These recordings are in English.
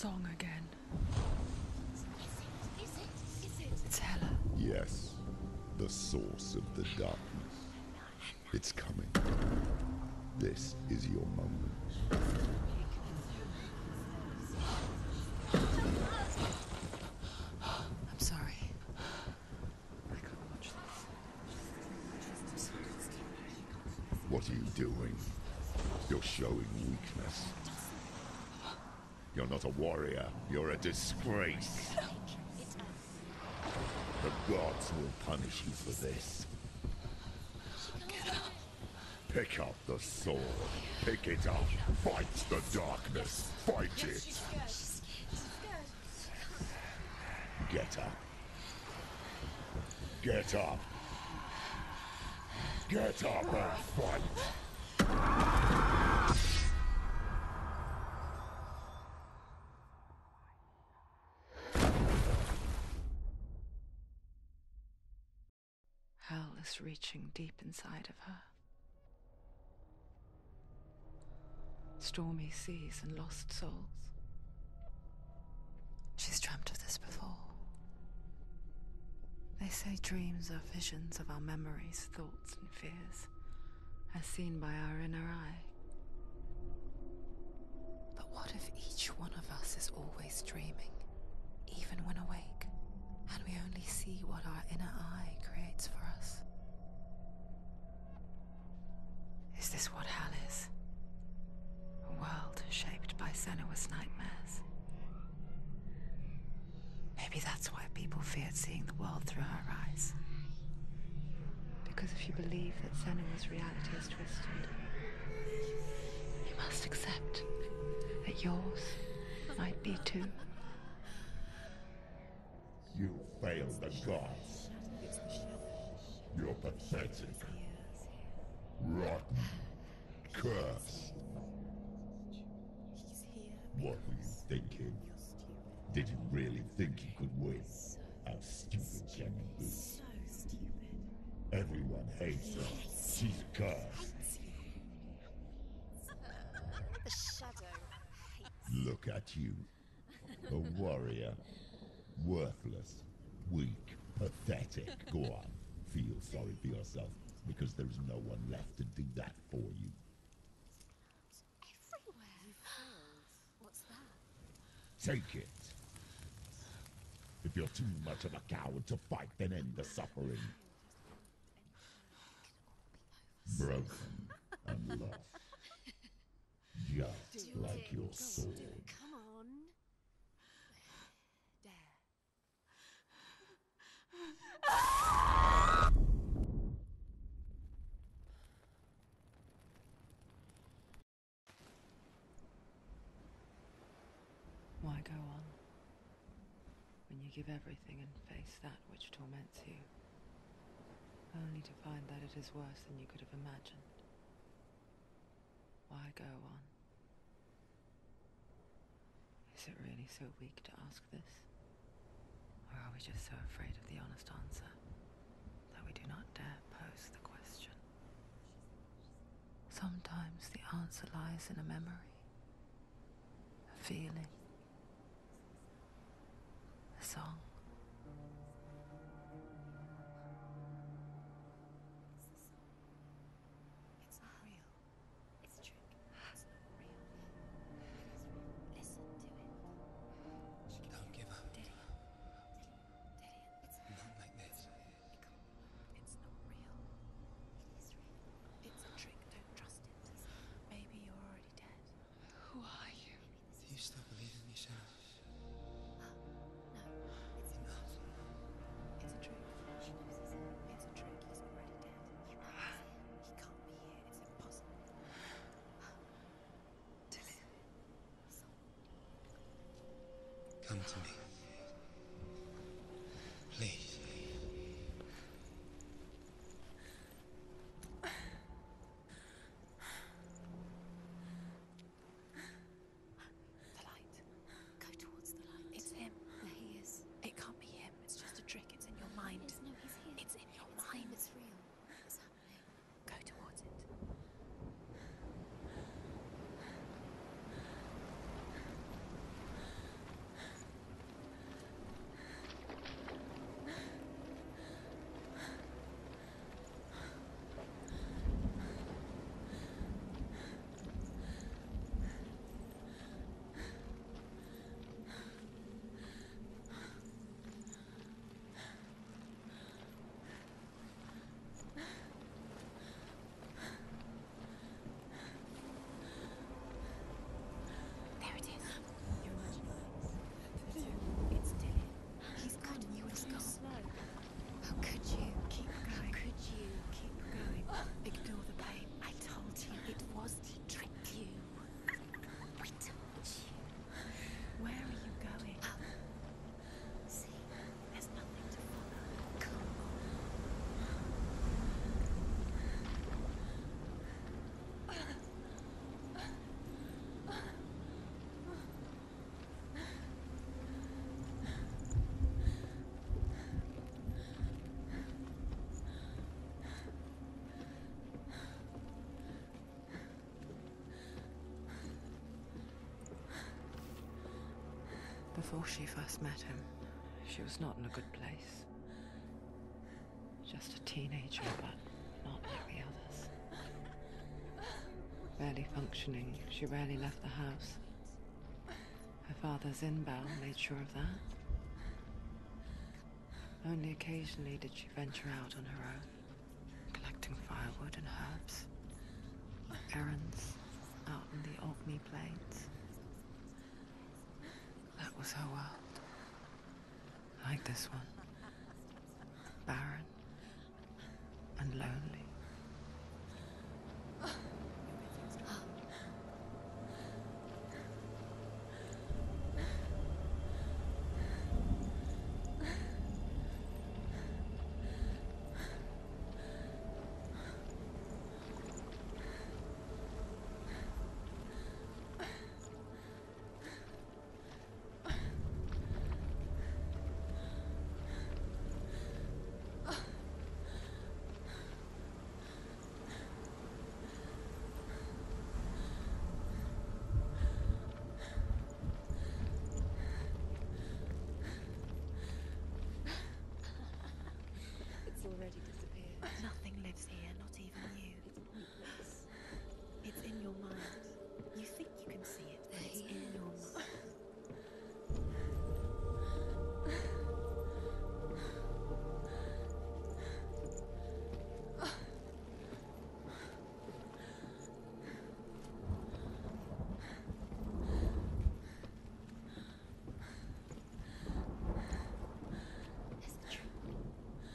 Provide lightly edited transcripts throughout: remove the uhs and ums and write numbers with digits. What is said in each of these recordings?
song again. Is it? It's Hela. Yes, the source of the darkness. It's coming. This is your moment. I'm sorry. I can't watch this. What are you doing? You're showing weakness. You're not a warrior. You're a disgrace. The gods will punish you for this. Get up. Pick up the sword. Pick it up. Fight the darkness. Fight it. Get up. Get up. Get up and fight. Hell is reaching deep inside of her. Stormy seas and lost souls. She's dreamt of this before. They say dreams are visions of our memories, thoughts and fears, as seen by our inner eye. But what if each one of us is always dreaming, even when awake, and we only see what our inner eye creates for us? Is this what hell is? A world shaped by Senua's nightmares. Maybe that's why people feared seeing the world through her eyes. Because if you believe that Senua's reality is twisted, you must accept that yours might be too. You failed the gods. You're pathetic. Rotten. Cursed. What were you thinking? Did you really think you could win? How stupid can you be? So stupid. Everyone hates her. She's cursed. The shadow hates. Look at you. A warrior. Worthless. Weak. Pathetic. Go on. Feel sorry for yourself, because there is no one left to do that for you. Everywhere. You failed. What's that? Take it. If you're too much of a coward to fight, then end the suffering. Broken and lost. Just like your sword. Come on. There. Why go on when you give everything and face that which torments you, only to find that it is worse than you could have imagined? Why go on? Is it really so weak to ask this? Or are we just so afraid of the honest answer that we do not dare pose the question? Sometimes the answer lies in a memory, a feeling, a song. It's the song. It's not real. It's a trick. It's not real. It's real. Listen to it. Don't give up. Did he? It's Not like this. it can't. It's not real. It is real. It's a trick. Don't trust it. Maybe you're already dead. Who are you? Do you still believe in yourself? No, it's You're not. It's a trick. She knows it's him. It's a trick. He's already dead. You know it's him. He can't be here. It's impossible. Come to me. Please. The light. Go towards the light. It's him. There he is. It can't be him. It's just a trick. It's in your mind. No, he's here. It's in your mind. It's real. It's happening. Go towards it. Before she first met him, she was not in a good place. Just a teenager, but not like the others. Barely functioning, she rarely left the house. Her father's inbow made sure of that. Only occasionally did she venture out on her own, collecting firewood and herbs, errands out in the Orkney Plains. That was her world. Like this one. Barren and lonely. Already disappeared. Nothing lives here, not even you. It's pointless. It's in your mind. You think you can see it, but it's in your mind.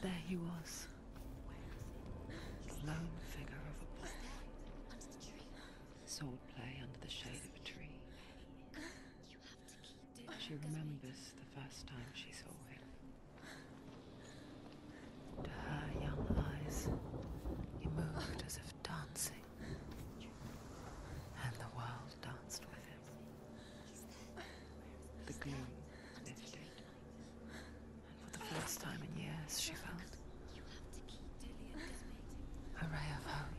There he was, lone figure of a boy. Swordplay under the shade of a tree. She remembers the first time she saw him. To her young eyes, he moved as if dancing, and the world danced with him. The gloom lifted, and for the first time in years she felt a ray of hope.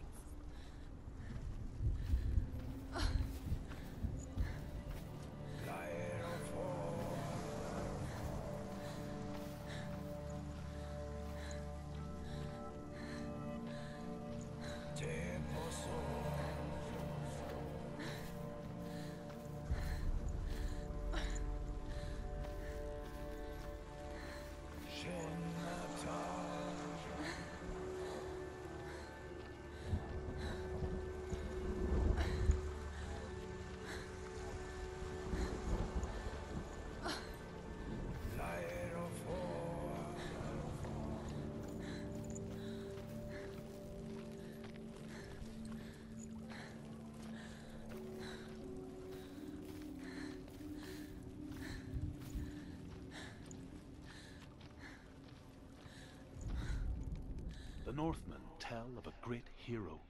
The Northmen tell of a great hero.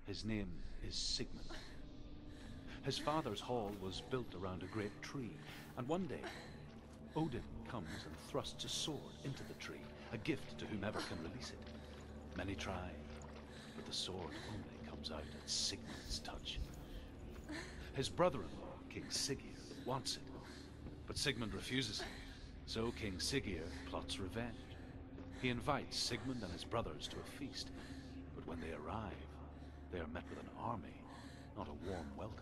His name is Sigmund. His father's hall was built around a great tree, and one day, Odin comes and thrusts a sword into the tree, a gift to whomever can release it. Many try, but the sword only comes out at Sigmund's touch. His brother-in-law, King Siggeir, wants it, but Sigmund refuses it, so King Siggeir plots revenge. He invites Sigmund and his brothers to a feast, but when they arrive, they are met with an army, not a warm welcome.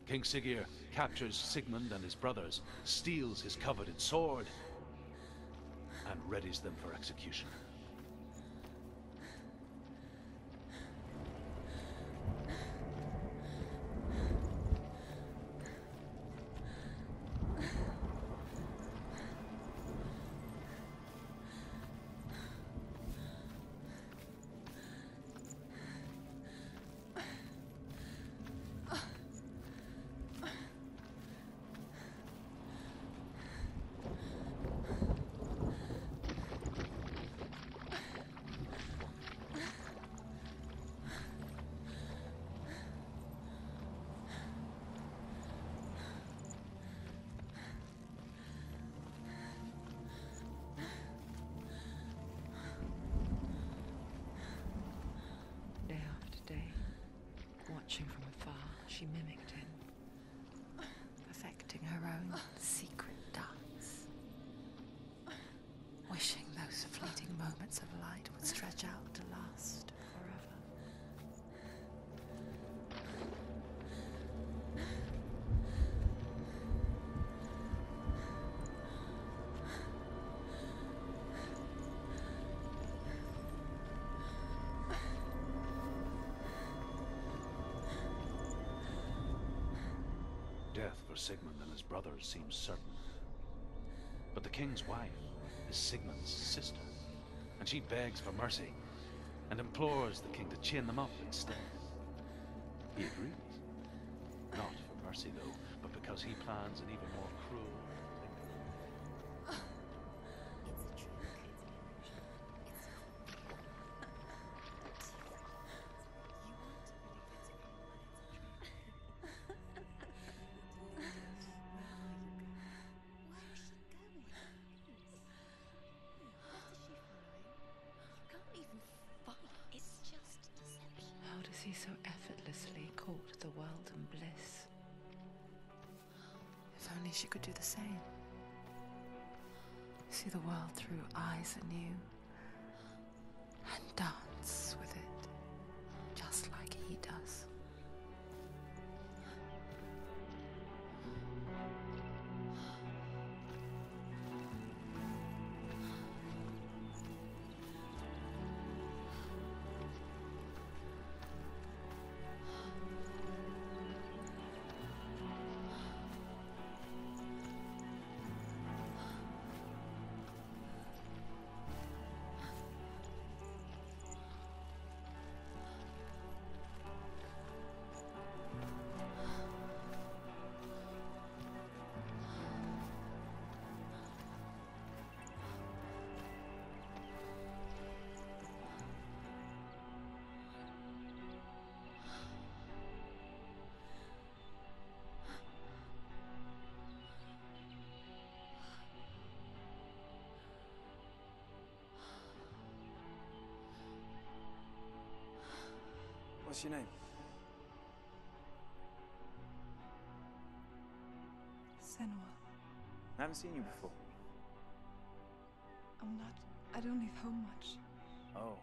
King Siggeir captures Sigmund and his brothers, steals his coveted sword, and readies them for execution. Watching from afar, she mimicked him, perfecting her own for Sigmund than his brothers seems certain. But the king's wife is Sigmund's sister, and she begs for mercy and implores the king to chain them up instead. He agrees. Not for mercy, though, but because he plans an even more cruel thing. It's a trick. It's you want to believe it's real, but it's a trick. Where are you going? Where is she going? What is she following? You can't even follow. It's just deception. How does he so effortlessly court the world and bliss? If only she could do the same. See the world through eyes anew and dance with it, just like he does. What's your name? Senua. I haven't seen you before. I don't leave home much. Oh,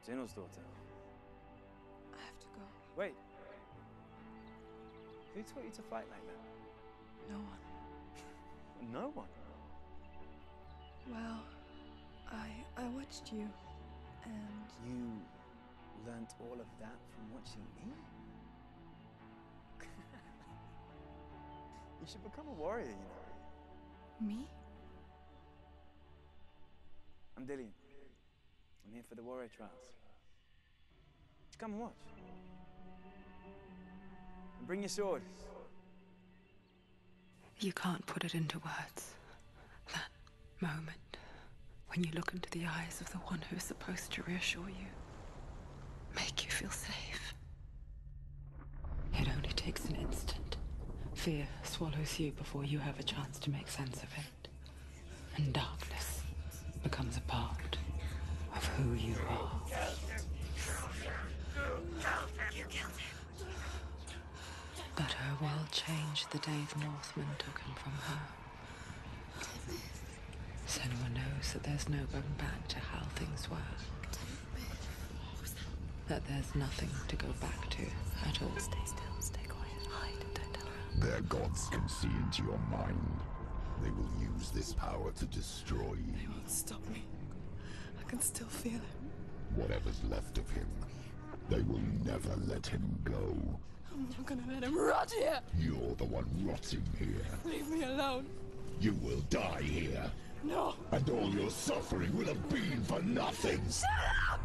Zenua's daughter. I have to go. Wait. Who taught you to fight like that? No one. No one? Well, I watched you, and You learnt all of that from watching me? You should become a warrior, you know. me? I'm Dillian. I'm here for the warrior trials. Just come and watch. And bring your sword. You can't put it into words. That moment when you look into the eyes of the one who's supposed to reassure you, make you feel safe. It only takes an instant. Fear swallows you before you have a chance to make sense of it. And darkness becomes a part of who you are. You killed him. But her world changed the day the Northmen took him from her. Senua knows that there's no going back to how things were. That there's nothing to go back to at all. Stay still, stay quiet, hide, don't tell her. Their gods can see into your mind. They will use this power to destroy you. They won't stop me. I can still feel him. Whatever's left of him, they will never let him go. I'm not gonna let him rot here. You're the one rotting here. Leave me alone. You will die here. No. And all your suffering will have been for nothing. Shut up!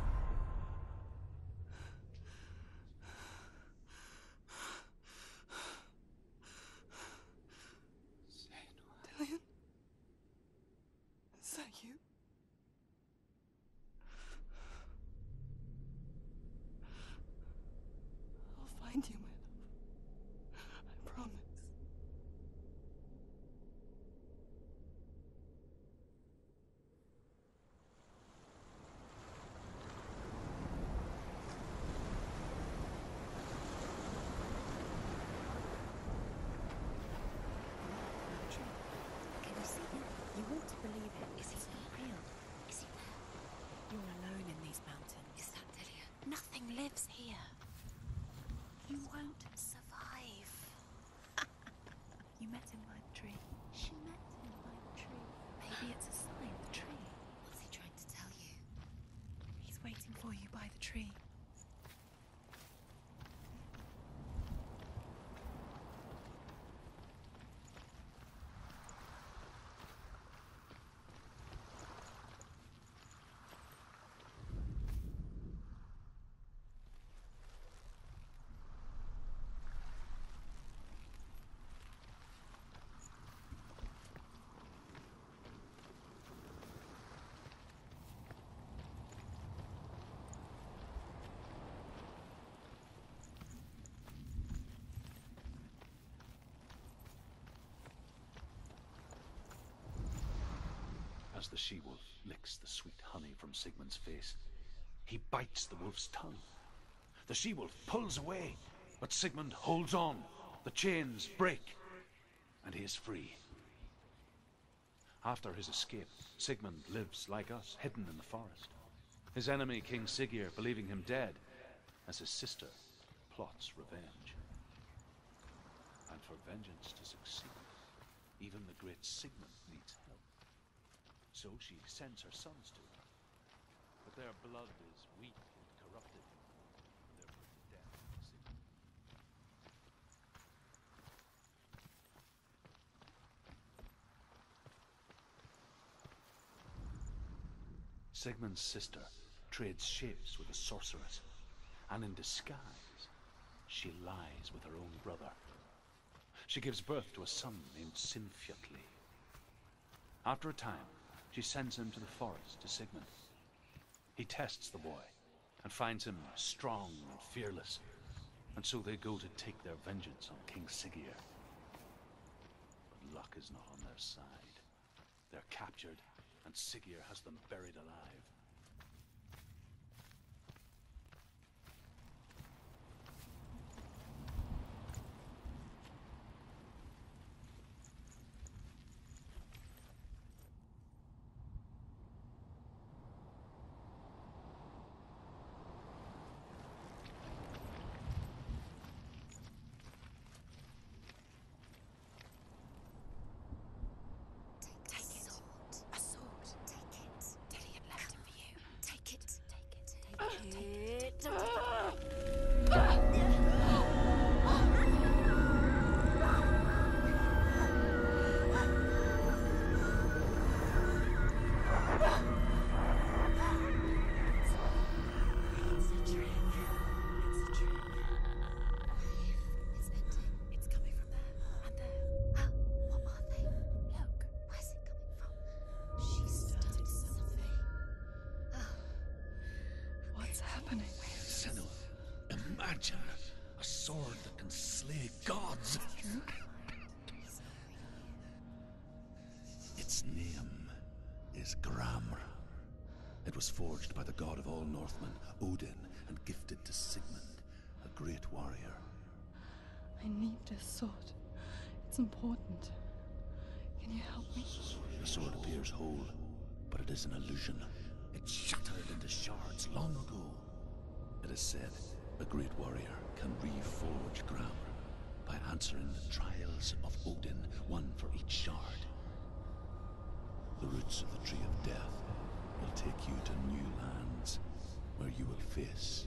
Dillian? Is that you? I'll find you, my love. I promise. Can you see him? You want to believe it. Is he not real? Is he there? You're alone in these mountains. Is that Dillian? Nothing lives here. You won't survive. You met him by the tree. She met him by the tree. Maybe it's a sign, the tree. What's he trying to tell you? He's waiting for you by the tree. as the she-wolf licks the sweet honey from Sigmund's face. He bites the wolf's tongue. The she-wolf pulls away, but Sigmund holds on. The chains break, and he is free. After his escape, Sigmund lives like us, hidden in the forest. His enemy, King Siggeir, believing him dead, as his sister plots revenge. And for vengeance to succeed, even the great Sigmund needs help. So she sends her sons to him. But their blood is weak and corrupted. They're put to death by Sigmund. Sigmund's sister trades shapes with a sorceress, and in disguise, she lies with her own brother. She gives birth to a son named Sinfjotli. After a time, she sends him to the forest to Sigmund. He tests the boy and finds him strong and fearless, and so they go to take their vengeance on King Siggeir. But luck is not on their side. They're captured, and Siggeir has them buried alive. Imagine a sword that can slay gods. Its name is Gramr. It was forged by the god of all Northmen, Odin, and gifted to Sigmund, a great warrior. I need this sword. It's important. Can you help me? The sword appears whole, but it is an illusion. It shattered into shards long ago. It is said a great warrior can reforge Gramr by answering the trials of Odin, one for each shard. The roots of the Tree of Death will take you to new lands where you will face